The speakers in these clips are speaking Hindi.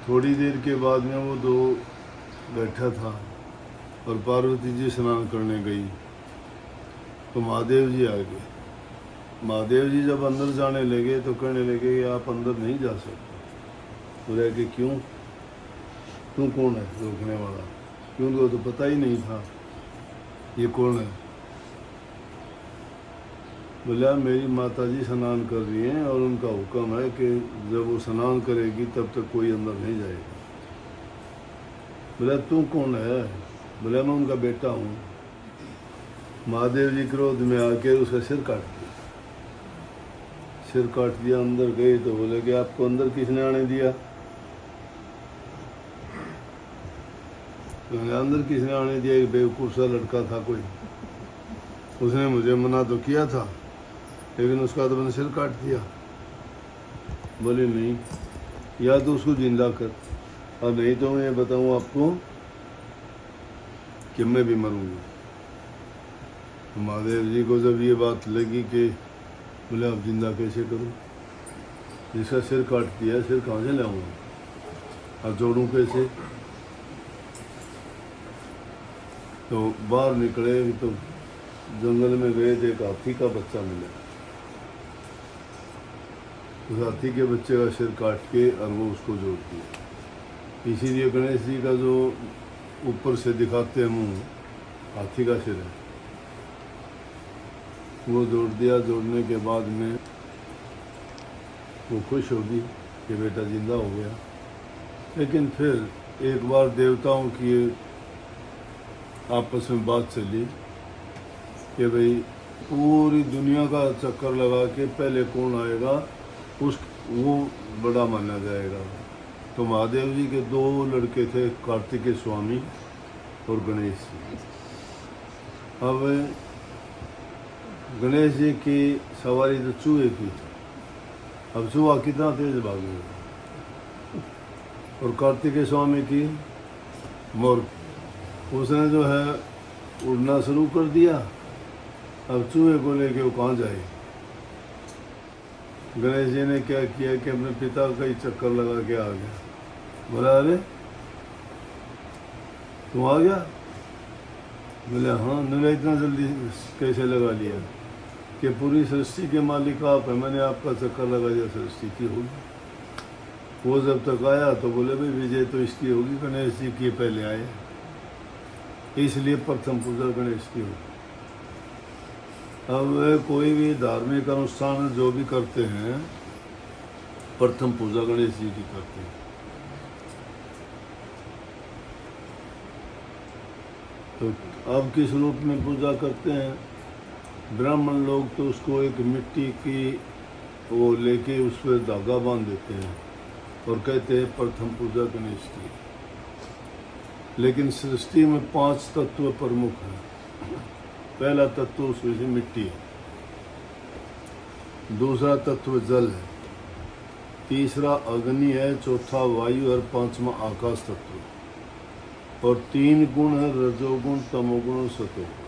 थोड़ी देर के बाद में वो दो बैठा था और पार्वती जी स्नान करने गई तो महादेव जी आ गए। महादेव जी जब अंदर जाने लगे तो कहने लगे कि आप अंदर नहीं जा सकते। बोले कि क्यों, तू कौन है रोकने वाला? क्यों, तो पता ही नहीं था ये कौन है। बोला मेरी माता जी स्नान कर रही हैं और उनका हुक्म है कि जब वो स्नान करेगी तब तक कोई अंदर नहीं जाएगा। बोला तू कौन है? बोला मैं उनका बेटा हूँ। महादेव जी क्रोध में आके उसका सिर काट दिया। सिर काट दिया, अंदर गए तो बोले कि आपको अंदर किसने आने दिया? तो अंदर किसने आने दिया? एक बेवकूफ़ सा लड़का था कोई, उसने मुझे मना तो किया था लेकिन उसका तो मैंने सिर काट दिया। बोले नहीं, या तो उसको जिंदा कर और नहीं तो मैं बताऊँ आपको कि मैं भी मरूंगा। तो महादेव जी को जब ये बात लगी कि बोले अब जिंदा कैसे करूं, जिसका सिर काट दिया सिर कहाँ से लाऊंगा, अब जोड़ूं कैसे? तो बाहर निकले तो जंगल में गए थे, एक हाथी का बच्चा मिला। उस हाथी के बच्चे का सिर काट के और वो उसको जोड़ दिया। इसीलिए गणेश जी का जो ऊपर से दिखाते हैं मुंह, हाथी का सिर है, वो जोड़ दिया। जोड़ने के बाद में वो खुश होगी कि बेटा जिंदा हो गया। लेकिन फिर एक बार देवताओं की आपस में बात चली कि भाई पूरी दुनिया का चक्कर लगा के पहले कौन आएगा वो बड़ा माना जाएगा। तो महादेव जी के दो लड़के थे, कार्तिकेय स्वामी और गणेश जी। अब गणेश जी की सवारी तो चूहे की, अब चूहा कितना तेज भागेगा, और कार्तिकेय स्वामी की मोर, उसने जो है उड़ना शुरू कर दिया। अब चूहे को लेके वो कहाँ जाए? गणेश जी ने क्या किया कि अपने पिता का ही चक्कर लगा के आ गया। बोला अरे तुम आ गया? बोले हाँ। मैंने इतना जल्दी कैसे लगा लिया? कि पूरी सृष्टि के मालिक आप हैं, मैंने आपका चक्कर लगा दिया, सृष्टि की होगी। वो जब तक आया तो बोले भाई विजय तो इसकी होगी, गणेश जी की पहले आए, इसलिए प्रथम पूजा गणेश की होगी। अब कोई भी धार्मिक अनुष्ठान जो भी करते हैं प्रथम पूजा गणेश जी की करते हैं। तो अब किस रूप में पूजा करते हैं? ब्राह्मण लोग तो उसको एक मिट्टी की वो लेके उस पर धागा बांध देते हैं और कहते हैं प्रथम पूजा गणेश की। लेकिन सृष्टि में 5 तत्व प्रमुख हैं। पहला तत्व उसमें से मिट्टी है, दूसरा तत्व जल है, तीसरा अग्नि है, चौथा वायु और पांचवा आकाश तत्व, और 3 गुण है रजोगुण, तमोगुण और सतोगुण।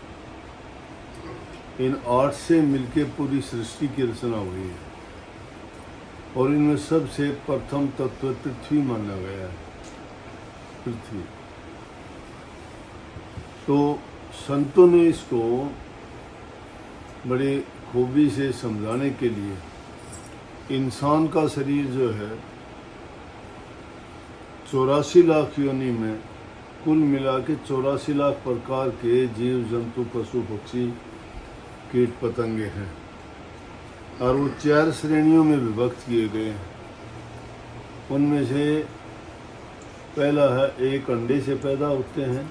इन 8 से मिलके पूरी सृष्टि की रचना हुई है और इनमें सबसे प्रथम तत्व पृथ्वी माना गया है, पृथ्वी। तो संतों ने इसको बड़ी खूबी से समझाने के लिए इंसान का शरीर जो है 84 लाख योनि में कुल मिला के 84 लाख प्रकार के जीव जंतु पशु पक्षी कीट पतंगे हैं और वो 4 श्रेणियों में विभक्त किए गए हैं। उनमें से पहला है, एक अंडे से पैदा होते हैं,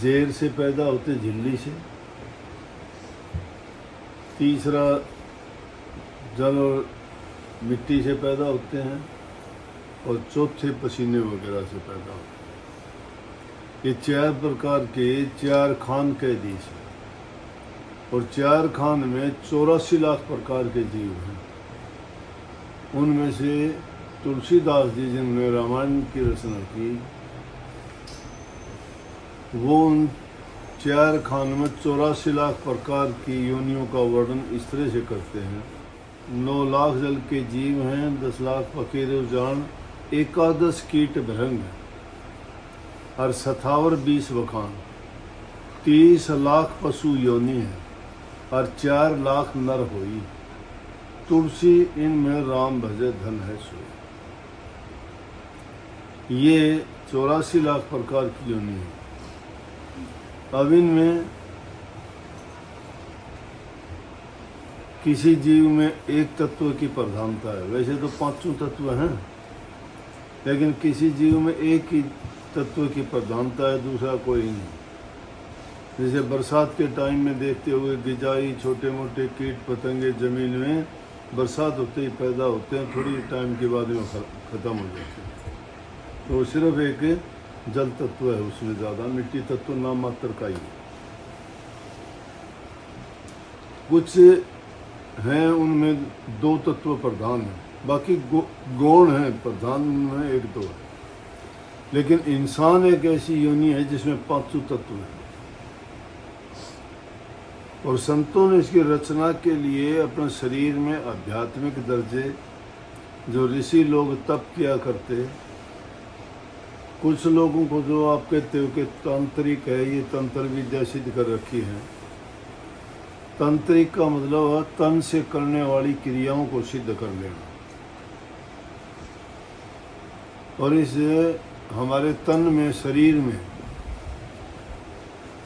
जेर से पैदा होते, झिल्ली से, तीसरा जल और मिट्टी से पैदा होते हैं, और चौथे पसीने वगैरह से पैदा होते हैं। ये 4 प्रकार के 4 खान कैदी हैं और 4 खान में 84 लाख प्रकार के जीव हैं। उनमें से तुलसीदास जी जिन्होंने रामायण की रचना की, वो उन 4 खान में 84 लाख प्रकार की योनियों का वर्णन इस तरह से करते हैं 9 लाख जल के जीव हैं, 10 लाख फकीर जान, 11 कीट भृंग और 57 20 वखान, 30 लाख पशु योनि है और 4 लाख नर होई, तुलसी इनमें राम भजे धन है सोई। ये 84 लाख प्रकार की योनि है। अब इनमें किसी जीव में एक तत्व की प्रधानता है। वैसे तो 5 तत्व हैं, लेकिन किसी जीव में एक ही तत्व की प्रधानता है, दूसरा कोई नहीं। जैसे बरसात के टाइम में देखते हुए गिजाई, छोटे मोटे कीट पतंगे जमीन में बरसात होते ही पैदा होते हैं, थोड़ी टाइम के बाद में ख़त्म हो जाते हैं। तो सिर्फ एक जल तत्व है, उसमें ज़्यादा मिट्टी तत्व नाम मात्र का ही। कुछ हैं उनमें 2 तत्व प्रधान हैं, बाकी गौण हैं प्रधान में 1-2 है। लेकिन इंसान एक ऐसी योनि है जिसमें 5 तत्व हैं। और संतों ने इसकी रचना के लिए अपने शरीर में आध्यात्मिक दर्जे, जो ऋषि लोग तप किया करते, कुछ लोगों को जो आप कहते हो कि तांत्रिक है, ये तंत्र विद्या सिद्ध कर रखी है। तांत्रिक का मतलब है तन से करने वाली क्रियाओं को सिद्ध कर लेना। और इस हमारे तन में, शरीर में,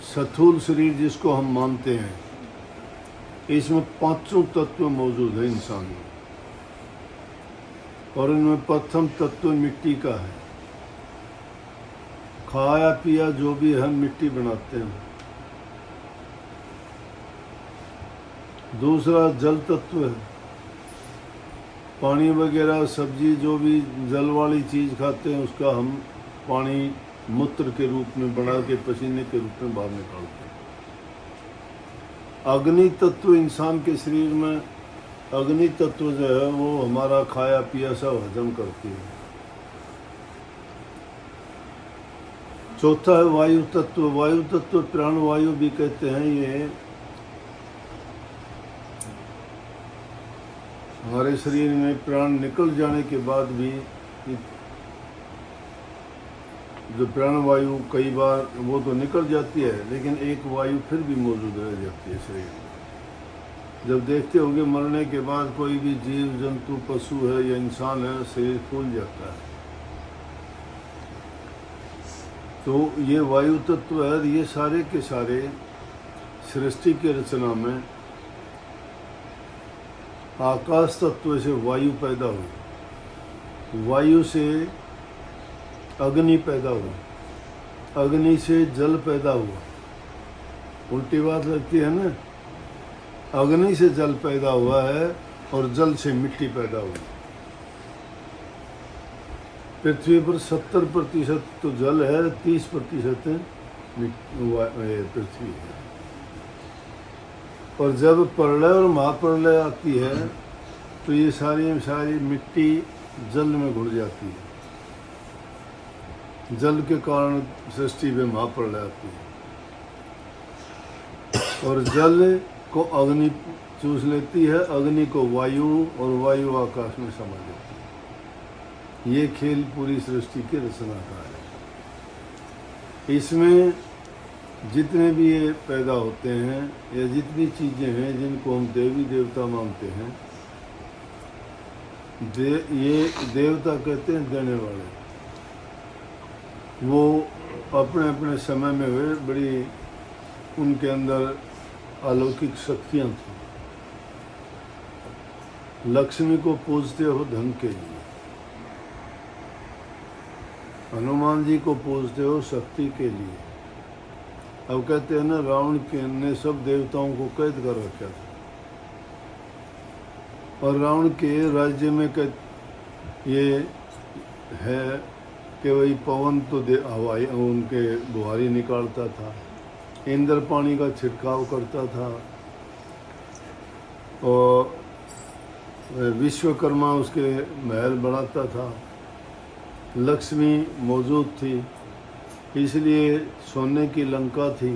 स्थूल शरीर जिसको हम मानते हैं, इसमें 5 तत्व मौजूद है इंसान में। और इनमें प्रथम तत्व मिट्टी का है। खाया पिया जो भी हम मिट्टी बनाते हैं। दूसरा जल तत्व है। पानी वगैरह, सब्जी जो भी जल वाली चीज़ खाते हैं उसका हम पानी मूत्र के रूप में बना के पसीने के रूप में बाहर निकालते हैं। अग्नि तत्व इंसान के शरीर में, अग्नि तत्व जो है वो हमारा खाया पिया सब हजम करती है। चौथा है वायु तत्व। वायु तत्व प्राण वायु भी कहते हैं। ये हमारे शरीर में प्राण निकल जाने के बाद भी जो प्राण वायु कई बार वो तो निकल जाती है, लेकिन एक वायु फिर भी मौजूद रह जाती है शरीर में। जब देखते होंगे मरने के बाद कोई भी जीव जंतु, पशु है या इंसान है, शरीर फूल जाता है। तो ये वायु तत्व है। ये सारे के सारे सृष्टि की रचना में आकाश तत्व से वायु पैदा हुई, वायु से अग्नि पैदा हुआ, अग्नि से जल पैदा हुआ। उल्टी बात लगती है ना, अग्नि से जल पैदा हुआ है और जल से मिट्टी पैदा हुई। पृथ्वी पर 70% तो जल है, 30% पृथ्वी है। और जब प्रलय और महाप्रलय आती है तो ये सारी मिट्टी जल में घुल जाती है। जल के कारण सृष्टि में महाप्रलय आती है। और जल को अग्नि चूस लेती है, अग्नि को वायु, और वायु आकाश में समा जाती है। ये खेल पूरी सृष्टि की रचना का है। इसमें जितने भी ये पैदा होते हैं या जितनी चीज़ें हैं जिनको हम देवी देवता मानते हैं, ये देवता कहते हैं देने वाले। वो अपने अपने समय में हुए, बड़ी उनके अंदर अलौकिक शक्तियाँ थी। लक्ष्मी को पूजते हो धन के लिए, हनुमान जी को पूजते हो शक्ति के लिए। अब कहते हैं ना, रावण ने सब देवताओं को कैद कर रखा था, और रावण के राज्य में ये है कि वही पवन तो हवाई उनके बुहारी निकालता था, इंद्र पानी का छिड़काव करता था, और विश्वकर्मा उसके महल बनाता था। लक्ष्मी मौजूद थी, इसलिए सोने की लंका थी।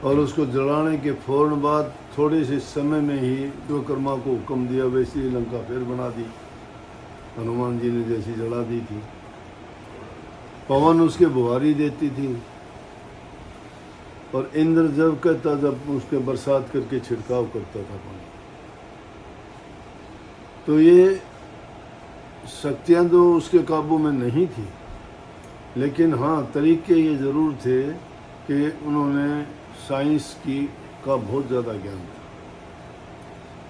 और उसको जलाने के फौरन बाद थोड़े से समय में ही विश्वकर्मा को हुक्म दिया, वैसी लंका फिर बना दी, हनुमान जी ने जैसी जला दी थी। पवन उसके बुहारी देती थी और इंद्र जब कहता जब उसके बरसात करके छिड़काव करता था पानी। तो ये शक्तियाँ तो उसके काबू में नहीं थी, लेकिन हाँ तरीके ये ज़रूर थे कि उन्होंने साइंस की का बहुत ज़्यादा ज्ञान था।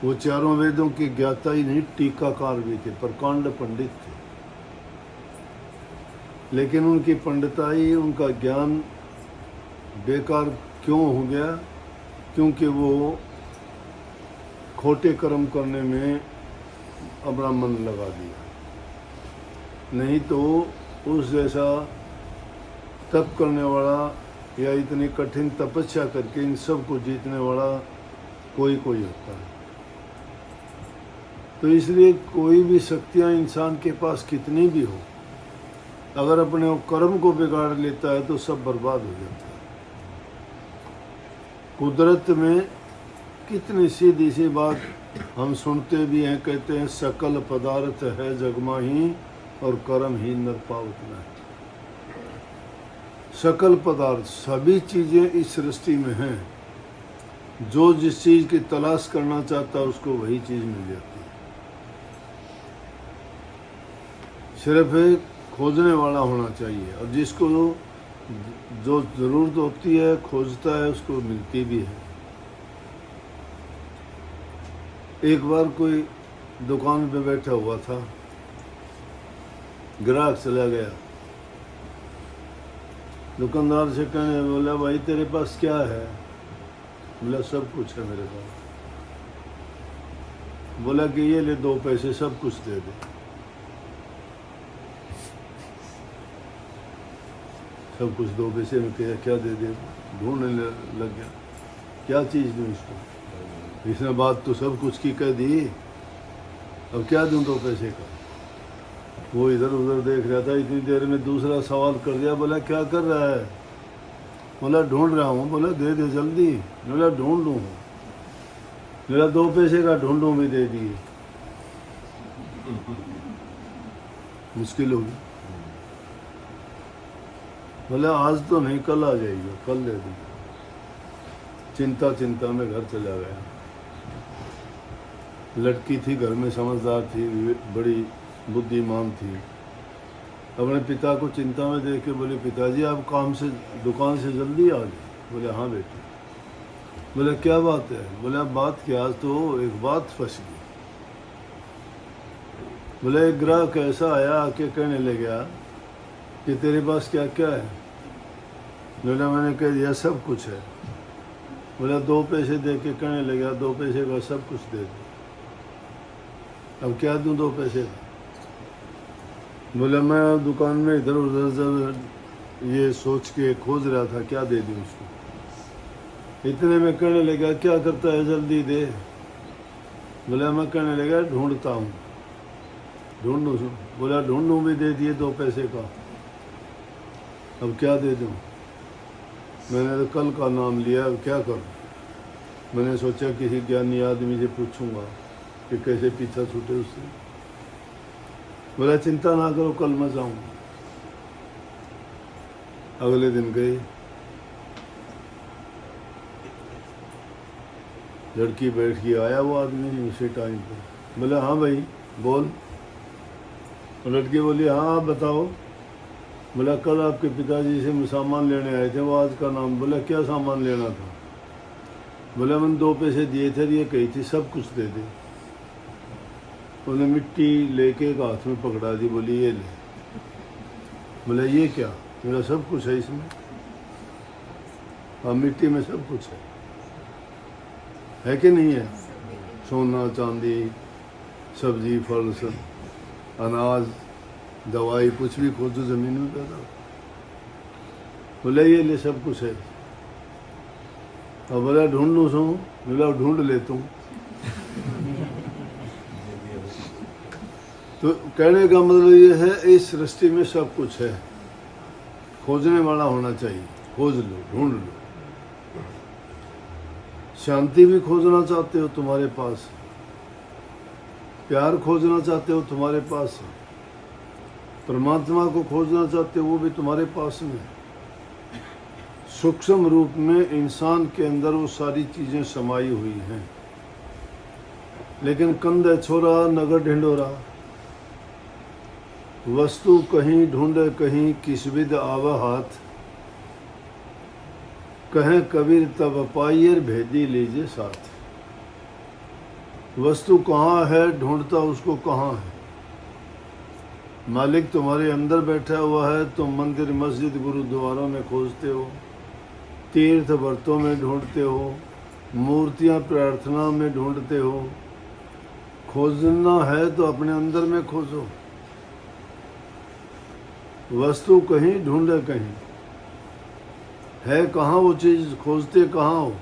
वो चारों वेदों के ज्ञाता ही नहीं, टीकाकार भी थे, प्रकांड पंडित थे। लेकिन उनकी पंडिताई, उनका ज्ञान बेकार क्यों हो गया? क्योंकि वो खोटे कर्म करने में अपना मन लगा दिया। नहीं तो उस जैसा तप करने वाला या इतनी कठिन तपस्या करके इन सब को जीतने वाला कोई होता है। तो इसलिए कोई भी शक्तियाँ इंसान के पास कितनी भी हो, अगर अपने कर्म को बिगाड़ लेता है तो सब बर्बाद हो जाता है। कुदरत में कितनी सीधी सी बात हम सुनते भी हैं, कहते हैं सकल पदार्थ है जगमाही और कर्म ही नर पावत नहीं। सकल पदार्थ, सभी चीज़ें इस सृष्टि में हैं। जो जिस चीज़ की तलाश करना चाहता है उसको वही चीज़ मिल जाती है। सिर्फ एक खोजने वाला होना चाहिए, और जिसको जो ज़रूरत होती है खोजता है उसको मिलती भी है। एक बार कोई दुकान पे बैठा हुआ था, ग्राहक चला गया, दुकानदार से कहने बोला भाई तेरे पास क्या है? बोला सब कुछ है मेरे पास। बोला कि ये ले 2 पैसे, सब कुछ दे दे। सब कुछ 2 पैसे में क्या दे दे? ढूंढने लग गया क्या चीज़ दूँ इसको। इसने बात तो सब कुछ की कह दी, अब क्या दूँ 2 पैसे का? वो इधर उधर देख रहा था, इतनी देर में दूसरा सवाल कर दिया। बोला क्या कर रहा है? बोला ढूंढ रहा हूँ। बोला दे दे जल्दी। बोला ढूंढ लूँ। बोला 2 पैसे का ढूंढूँ भी दे दिए। मुश्किल होगी। बोला आज तो नहीं, कल आ जाएगा, कल दे दूँ। चिंता चिंता में घर चला गया। लड़की थी घर में, समझदार थी, बड़ी बुद्धिमान थी। अपने पिता को चिंता में देख के बोले पिताजी आप काम से दुकान से जल्दी आ गए? बोले हाँ बेटे। बोले क्या बात है? बोले बात क्या? आज तो एक बात फंस गई। बोले एक ग्राहक ऐसा आया, आके कहने लगा कि तेरे पास क्या क्या है? बोला मैंने कह दिया सब कुछ है। बोला 2 पैसे दे के कहने लगा 2 पैसे का सब कुछ दे दो। अब क्या दूँ 2 पैसे का? बोला मैं दुकान में इधर उधर ये सोच के खोज रहा था क्या दे दूँ उसको। इतने में कहने लगा क्या करता है जल्दी दे। बोला मैं कहने लगा ढूंढता हूँ। ढूंढूँ? बोला ढूंढूँ भी दे दिए 2 पैसे का। अब क्या दे दूँ? मैंने तो कल का नाम लिया, अब क्या करूँ? मैंने सोचा किसी ज्ञानी आदमी से पूछूंगा कि कैसे पीछा छूटे उससे। बोला चिंता ना करो, कल मैं जाऊँगा। अगले दिन गए, लड़की बैठ के आया वो आदमी उसी टाइम पर। बोला हाँ भाई बोल। लड़की बोली हाँ आप बताओ। बोला कल आपके पिताजी से सामान लेने आए थे, वो आज का नाम। बोला क्या सामान लेना था? बोला मैंने 2 पैसे दिए थे, ये कही थी सब कुछ दे दे। उन्हें मिट्टी लेके एक हाथ में पकड़ा दी, बोली ये ले। बोला ये क्या? मेरा सब कुछ है इसमें। हाँ मिट्टी में सब कुछ है कि नहीं है? सोना चांदी, सब्जी फल सब, अनाज, दवाई, कुछ भी खोजो जमीन में पैदा। बोला ये ले सब कुछ है। और बोला ढूंढ लूँ सो? बोला ढूंढ लेता हूँ। तो कहने का मतलब ये है इस सृष्टि में सब कुछ है, खोजने वाला होना चाहिए। खोज लो, ढूंढ लो। शांति भी खोजना चाहते हो तुम्हारे पास, प्यार खोजना चाहते हो तुम्हारे पास, परमात्मा को खोजना चाहते हो वो भी तुम्हारे पास में। सूक्ष्म रूप में इंसान के अंदर वो सारी चीजें समाई हुई हैं, लेकिन कंधे छोरा नगर ढिंडोरा, वस्तु कहीं ढूंढे कहीं किस विद आवा हाथ, कहें कबीर तब पाइयर भेदी लीजिए साथ। वस्तु कहाँ है, ढूंढता उसको कहाँ है। मालिक तुम्हारे अंदर बैठा हुआ है, तुम मंदिर मस्जिद गुरुद्वारों में खोजते हो, तीर्थ व्रतों में ढूंढते हो, मूर्तियां प्रार्थना में ढूंढते हो। खोजना है तो अपने अंदर में खोजो। वस्तु कहीं ढूंढे कहीं, है कहाँ वो चीज, खोजते कहाँ हो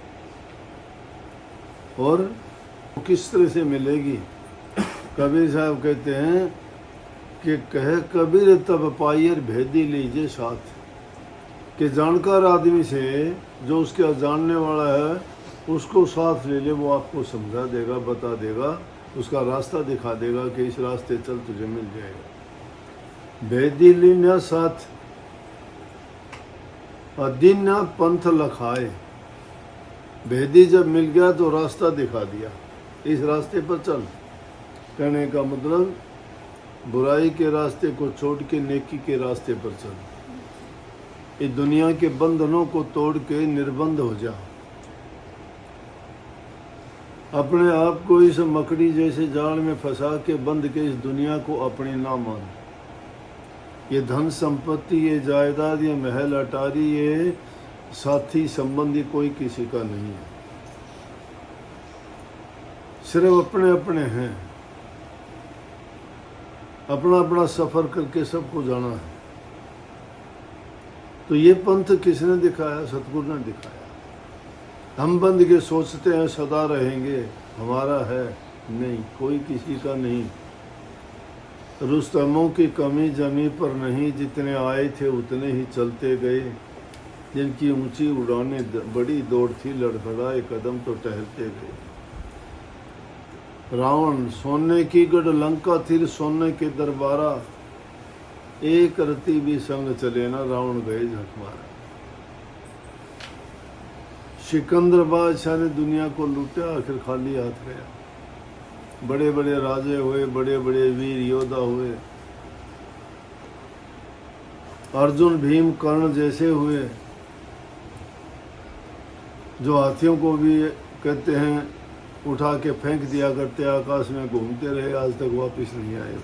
और किस तरह से मिलेगी। कबीर साहब कहते हैं कि कहे कबीर तब पाइयर भेदी लीजिए साथ, कि जानकार आदमी से जो उसके जानने वाला है उसको साथ ले ले, वो आपको समझा देगा, बता देगा, उसका रास्ता दिखा देगा कि इस रास्ते चल तुझे मिल जाएगा। भेदी लीना साथ अदीना पंथ लखाए। भेदी जब मिल गया तो रास्ता दिखा दिया, इस रास्ते पर चल। कहने का मतलब बुराई के रास्ते को छोड़ के नेकी के रास्ते पर चल। इस दुनिया के बंधनों को तोड़ के निर्बंध हो जा। अपने आप को इस मकड़ी जैसे जाल में फंसा के बंद के इस दुनिया को अपनी ना मान। ये धन संपत्ति, ये जायदाद, ये महल अटारी, ये साथी संबंधी कोई किसी का नहीं है, सिर्फ अपने अपने हैं। अपना अपना सफर करके सबको जाना है। तो ये पंथ किसने दिखाया? सतगुरु ने दिखाया। हम बंद के सोचते हैं सदा रहेंगे, हमारा है नहीं, कोई किसी का नहीं। रुस्तमों की कमी जमी पर नहीं, जितने आए थे उतने ही चलते गए। जिनकी ऊंची उड़ाने बड़ी दौड़ थी, लड़खड़ाए कदम तो टहलते गए। रावण सोने की गढ़ लंका थी, सोने के दरबारा, एक रति भी संग चले ना, रावण गए झक मारा। सिकंदर बादशाह ने दुनिया को लूटा, आखिर खाली हाथ गया। बड़े बड़े राजे हुए, बड़े बड़े वीर योद्धा हुए, अर्जुन भीम कर्ण जैसे हुए, जो हाथियों को भी कहते हैं उठा के फेंक दिया करते, आकाश में घूमते रहे, आज तक वापस नहीं आए।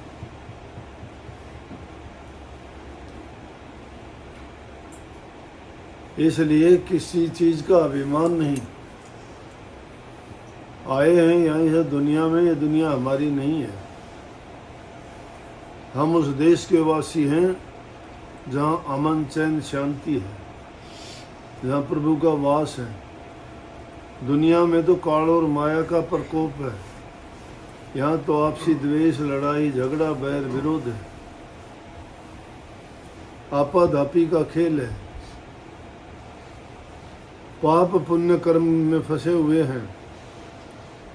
इसलिए किसी चीज का अभिमान नहीं। आए हैं यहीं से दुनिया में, ये दुनिया हमारी नहीं है। हम उस देश के वासी हैं जहाँ अमन चैन शांति है, जहाँ प्रभु का वास है। दुनिया में तो काल और माया का प्रकोप है। यहाँ तो आपसी द्वेष, लड़ाई झगड़ा, बैर विरोध है, आपाधापी का खेल है। पाप पुण्य कर्म में फंसे हुए हैं।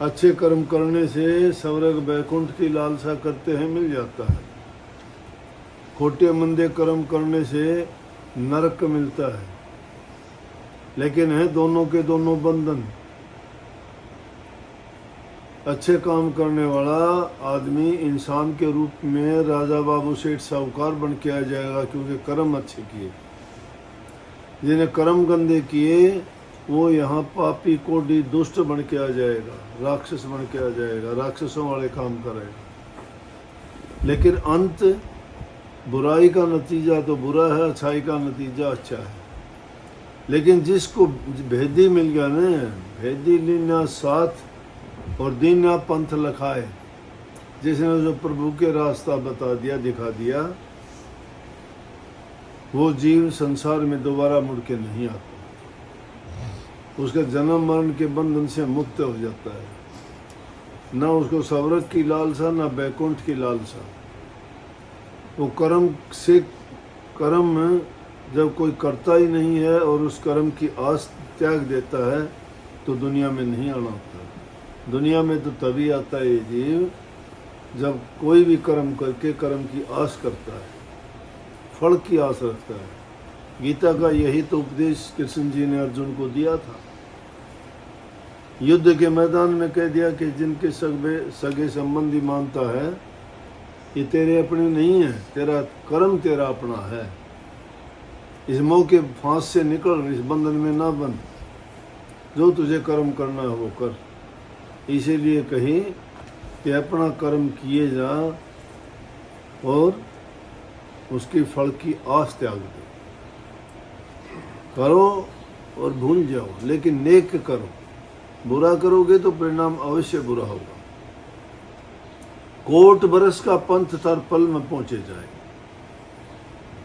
अच्छे कर्म करने से स्वर्ग बैकुंठ की लालसा करते हैं, मिल जाता है। खोटे मंदे कर्म करने से नरक मिलता है। लेकिन है दोनों के दोनों बंधन। अच्छे काम करने वाला आदमी इंसान के रूप में राजा बाबू सेठ साहूकार बन के आ जाएगा, क्योंकि कर्म अच्छे किए। जिन्हें कर्म गंदे किए वो यहाँ पापी कोडी दुष्ट बन के आ जाएगा, राक्षस बन के आ जाएगा, राक्षसों वाले काम करेगा। लेकिन अंत बुराई का नतीजा तो बुरा है, अच्छाई का नतीजा अच्छा है। लेकिन जिसको भेदी मिल गया ना, भेदी लीना साथ और दीना पंथ लखाए, जिसने जो प्रभु के रास्ता बता दिया, दिखा दिया, वो जीव संसार में दोबारा मुड़ के नहीं आता। उसका जन्म मरण के बंधन से मुक्त हो जाता है। ना उसको स्वर्ग की लालसा, ना बैकुंठ की लालसा। वो कर्म से, कर्म जब कोई करता ही नहीं है और उस कर्म की आस त्याग देता है, तो दुनिया में नहीं आना होता। दुनिया में तो तभी आता है ये जीव जब कोई भी कर्म करके कर्म की आस करता है, फल की आस रखता है। गीता का यही तो उपदेश कृष्ण जी ने अर्जुन को दिया था। युद्ध के मैदान में कह दिया कि जिनके सगे संबंधी मानता है ये तेरे अपने नहीं है, तेरा कर्म तेरा अपना है। इस मोह के फांस से निकल, इस बंधन में ना बंध, जो तुझे कर्म करना है वो कर। इसीलिए कहीं कि अपना कर्म किए जा और उसके फल की आस त्याग दे। करो और भूल जाओ, लेकिन नेक करो। बुरा करोगे तो परिणाम अवश्य बुरा होगा। कोट बरस का पंथ तर पल में पहुंचे जाए।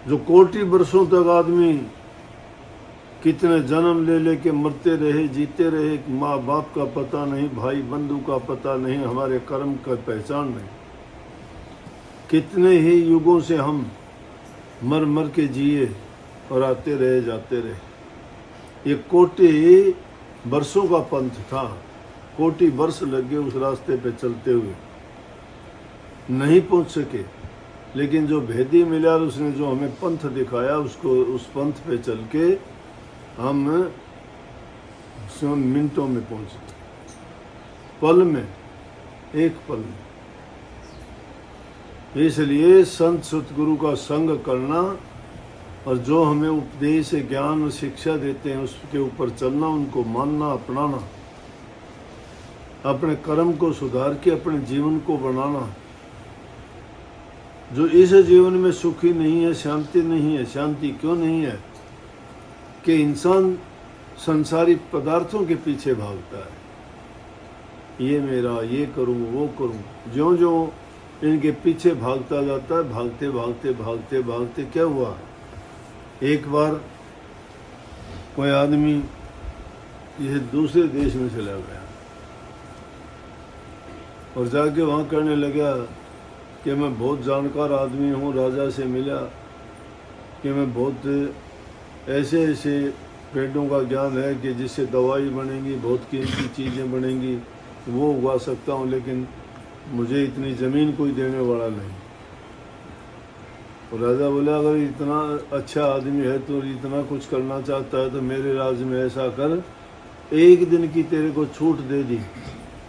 जो कोटि वर्षों तक आदमी कितने जन्म ले लेके मरते रहे, जीते रहे, माँ बाप का पता नहीं, भाई बंधु का पता नहीं, हमारे कर्म का पहचान नहीं। कितने ही युगों से हम मर मर के जिए और आते रहे जाते रहे। ये कोटि वर्षों का पंथ था, कोटि वर्ष लग गए उस रास्ते पे चलते हुए, नहीं पहुंच सके। लेकिन जो भेदी मिला, उसने जो हमें पंथ दिखाया, उसको उस पंथ पे चल के हम मिनटों में पहुंचे, पल में, एक पल में। इसलिए संत सतगुरु का संग करना और जो हमें उपदेश ज्ञान और शिक्षा देते हैं उसके ऊपर चलना, उनको मानना, अपनाना, अपने कर्म को सुधार के अपने जीवन को बनाना। जो इस जीवन में सुखी नहीं है, शांति नहीं है। शांति क्यों नहीं है? कि इंसान संसारिक पदार्थों के पीछे भागता है। ये मेरा, ये करूं, वो करूं। ज्यों ज्यों इनके पीछे भागता जाता है, भागते भागते भागते भागते क्या हुआ? एक बार कोई आदमी ये दूसरे देश में चला गया और जाके वहाँ कहने लगा कि मैं बहुत जानकार आदमी हूँ, राजा से मिला कि मैं बहुत ऐसे ऐसे पेड़ों का ज्ञान है कि जिससे दवाई बनेंगी, बहुत कीमती चीज़ें बनेंगी, वो उगा सकता हूँ, लेकिन मुझे इतनी ज़मीन कोई देने वाला नहीं। और राजा बोला अगर इतना अच्छा आदमी है तो इतना कुछ करना चाहता है तो मेरे राज्य में ऐसा कर, एक दिन की तेरे को छूट दे दी,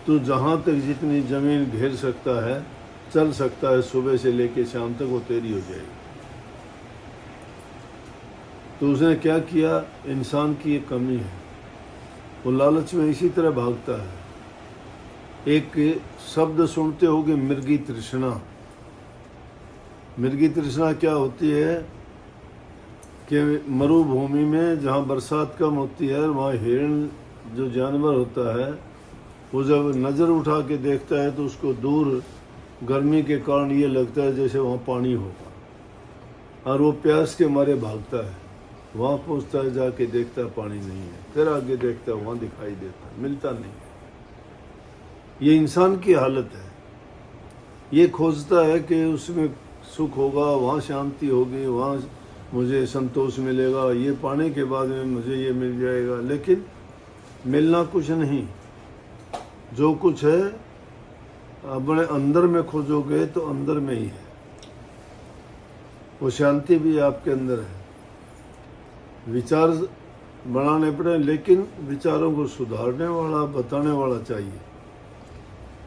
तू जहाँ तक जितनी ज़मीन घेर सकता है, चल सकता है, सुबह से लेके शाम तक वो तेरी हो जाएगी। तो उसने क्या किया? इंसान की एक कमी है, वो लालच में इसी तरह भागता है। एक शब्द सुनते होगे, मृगी तृष्णा। मृगी तृष्णा क्या होती है कि मरुभूमि में जहाँ बरसात कम होती है, वहाँ हिरण जो जानवर होता है, वो जब नज़र उठा के देखता है तो उसको दूर गर्मी के कारण ये लगता है जैसे वहाँ पानी होगा, और वो प्यास के मारे भागता है। वहाँ पहुँचता है, जाके देखता है पानी नहीं है, फिर आगे देखता है वहाँ दिखाई देता है, मिलता नहीं है। ये इंसान की हालत है। ये खोजता है कि उसमें सुख होगा, वहाँ शांति होगी, वहाँ मुझे संतोष मिलेगा, ये पाने के बाद में मुझे ये मिल जाएगा, लेकिन मिलना कुछ नहीं। जो कुछ है अपने अंदर में खोजोगे तो अंदर में ही है। वो शांति भी आपके अंदर है। विचार बनाने पड़े, लेकिन विचारों को सुधारने वाला, बताने वाला चाहिए।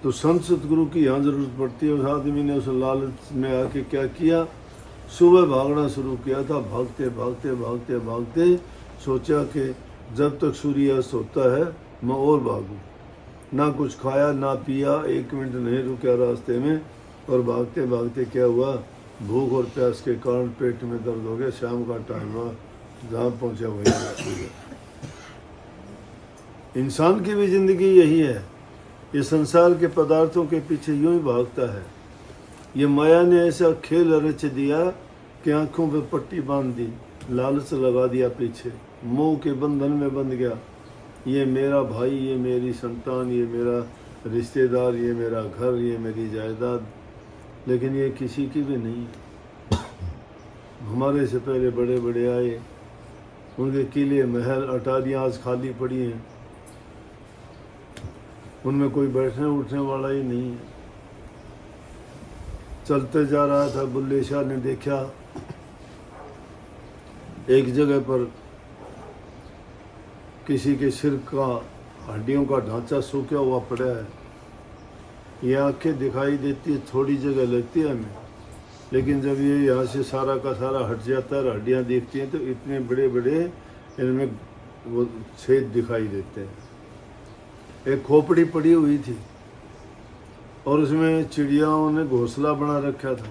तो संत सतगुरु की यहाँ जरूरत पड़ती है। उस आदमी ने उस लालच में आके क्या किया? सुबह भागना शुरू किया था। भागते भागते भागते भागते सोचा कि जब तक सूर्यास्त होता है मैं और भागूं। ना कुछ खाया ना पिया, 1 मिनट नहीं रुका रास्ते में, और भागते भागते क्या हुआ? भूख और प्यास के कारण पेट में दर्द हो गया। शाम का टाइम हुआ, जहाँ पहुँचा वही। इंसान की भी जिंदगी यही है। ये संसार के पदार्थों के पीछे यूं ही भागता है। ये माया ने ऐसा खेल रच दिया कि आंखों पे पट्टी बांध दी, लालच लगा दिया पीछे, मोह के बंधन में बंध गया। ये मेरा भाई, ये मेरी संतान, ये मेरा रिश्तेदार, ये मेरा घर, ये मेरी जायदाद, लेकिन ये किसी की भी नहीं है। हमारे से पहले बड़े बड़े आए, उनके किले महल अटारियाँ आज खाली पड़ी हैं। उनमें कोई बैठने उठने वाला ही नहीं है। चलते जा रहा था, बुल्ले शाह ने देखा एक जगह पर किसी के सिर का हड्डियों का ढांचा सूखा हुआ पड़ा है। ये आंखें दिखाई देती है, थोड़ी जगह लगती है हमें, लेकिन जब ये यहाँ से सारा का सारा हट जाता है, हड्डियाँ दिखती हैं, तो इतने बड़े बड़े इनमें वो छेद दिखाई देते हैं। एक खोपड़ी पड़ी हुई थी और उसमें चिड़ियाओं ने घोंसला बना रखा था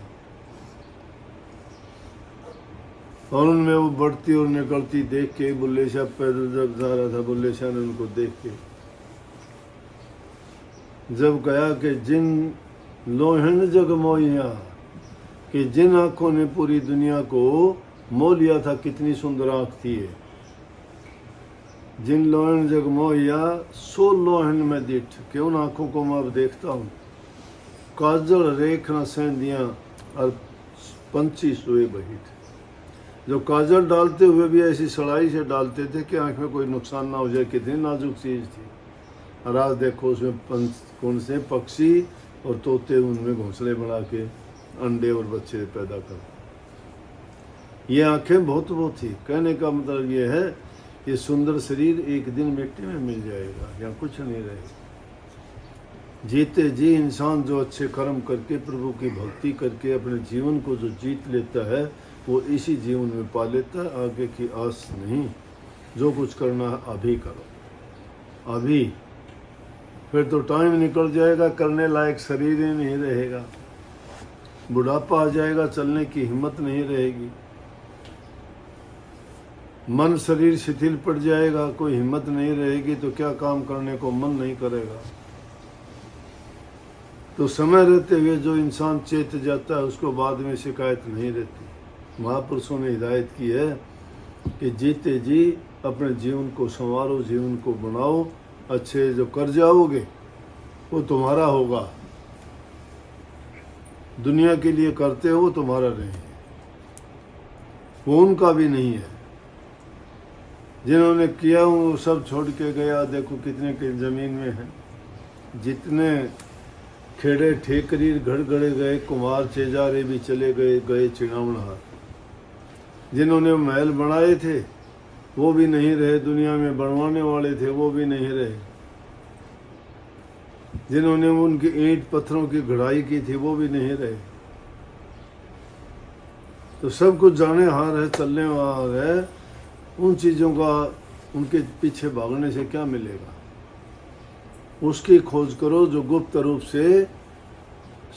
और उनमें वो बढ़ती और निकलती देख के बुल्ले शाह पैदल जब जा रहा था, बुल्ले शाह ने उनको देख के जब कहा कि जिन लोहन जग मोहिया, कि जिन आंखों ने पूरी दुनिया को मोह लिया था, कितनी सुंदर आंख थी ये। जिन लोहन जग मोहिया सो लोहन में दिठ, कि उन आंखों को मैं अब देखता हूँ। काजल रेख न सेंधियाँ और पंछी सोए बहिठ, जो काजल डालते हुए भी ऐसी सड़ाई से डालते थे कि आंख में कोई नुकसान ना हो जाए, कितनी नाजुक चीज़ थी। और आज देखो उसमें कौन से पक्षी और तोते उनमें घोंसले बना के अंडे और बच्चे पैदा कर। ये आंखें बहुत वो थी। कहने का मतलब ये है, ये सुंदर शरीर एक दिन मिट्टी में मिल जाएगा, या कुछ नहीं रहेगा। जीते जी इंसान जो अच्छे कर्म करके प्रभु की भक्ति करके अपने जीवन को जो जीत लेता है, वो इसी जीवन में पा लेता है। आगे की आस नहीं, जो कुछ करना है अभी करो, अभी। फिर तो टाइम निकल जाएगा, करने लायक शरीर ही नहीं रहेगा, बुढ़ापा आ जाएगा, चलने की हिम्मत नहीं रहेगी, मन शरीर शिथिल पड़ जाएगा, कोई हिम्मत नहीं रहेगी, तो क्या काम करने को मन नहीं करेगा। तो समय रहते हुए जो इंसान चेत जाता है, उसको बाद में शिकायत नहीं रहती। महापुरुषों ने हिदायत की है कि जीते जी अपने जीवन को संवारो, जीवन को बनाओ। अच्छे जो कर जाओगे वो तुम्हारा होगा, दुनिया के लिए करते हो वो तुम्हारा नहीं है, वो उनका भी नहीं है। जिन्होंने किया वो सब छोड़ के गया, देखो कितने के ज़मीन में है। जितने खेड़े ठेकरीर घर गड़े गए, कुमार चेजारे भी चले गए चिड़ावनहार। जिन्होंने महल बनाए थे वो भी नहीं रहे, दुनिया में बनवाने वाले थे वो भी नहीं रहे। जिन्होंने उनकी ईंट पत्थरों की गढ़ाई की थी वो भी नहीं रहे। तो सब कुछ जाने हार है, चलने हार है। उन चीज़ों का उनके पीछे भागने से क्या मिलेगा। उसकी खोज करो जो गुप्त रूप से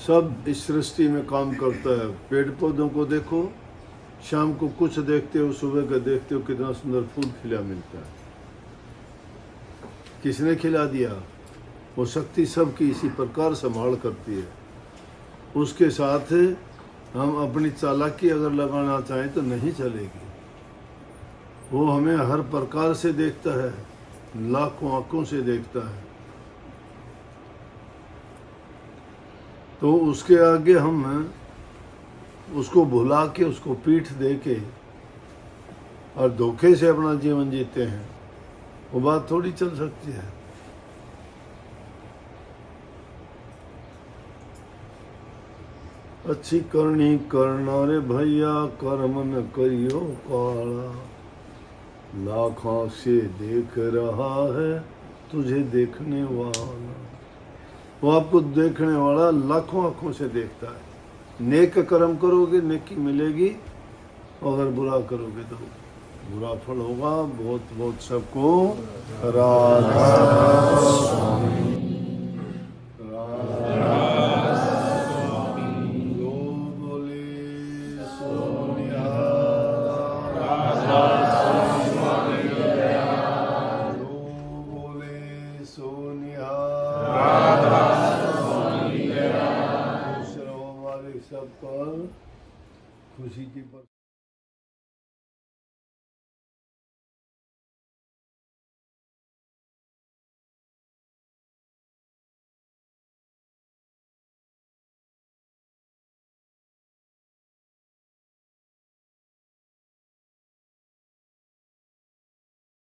सब इस सृष्टि में काम करता है। पेड़ पौधों को देखो, शाम को कुछ देखते हो, सुबह का देखते हो, कितना सुंदर फूल खिला मिलता है। किसने खिला दिया? वो शक्ति सबकी इसी प्रकार संभाल करती है। उसके साथ हम अपनी चालाकी अगर लगाना चाहें तो नहीं चलेगी। वो हमें हर प्रकार से देखता है, लाखों आंखों से देखता है। तो उसके आगे हम उसको भुला के, उसको पीठ दे के और धोखे से अपना जीवन जीते हैं, वो बात थोड़ी चल सकती है। अच्छी करनी करना रे भैया, कर्म न करियो काला। लाख आँख से देख रहा है तुझे देखने वाला। वो आपको देखने वाला लाखों आँखों से देखता है। नेक कर्म करोगे नेकी मिलेगी, और अगर बुरा करोगे तो बुरा फल होगा। बहुत बहुत सबको राधा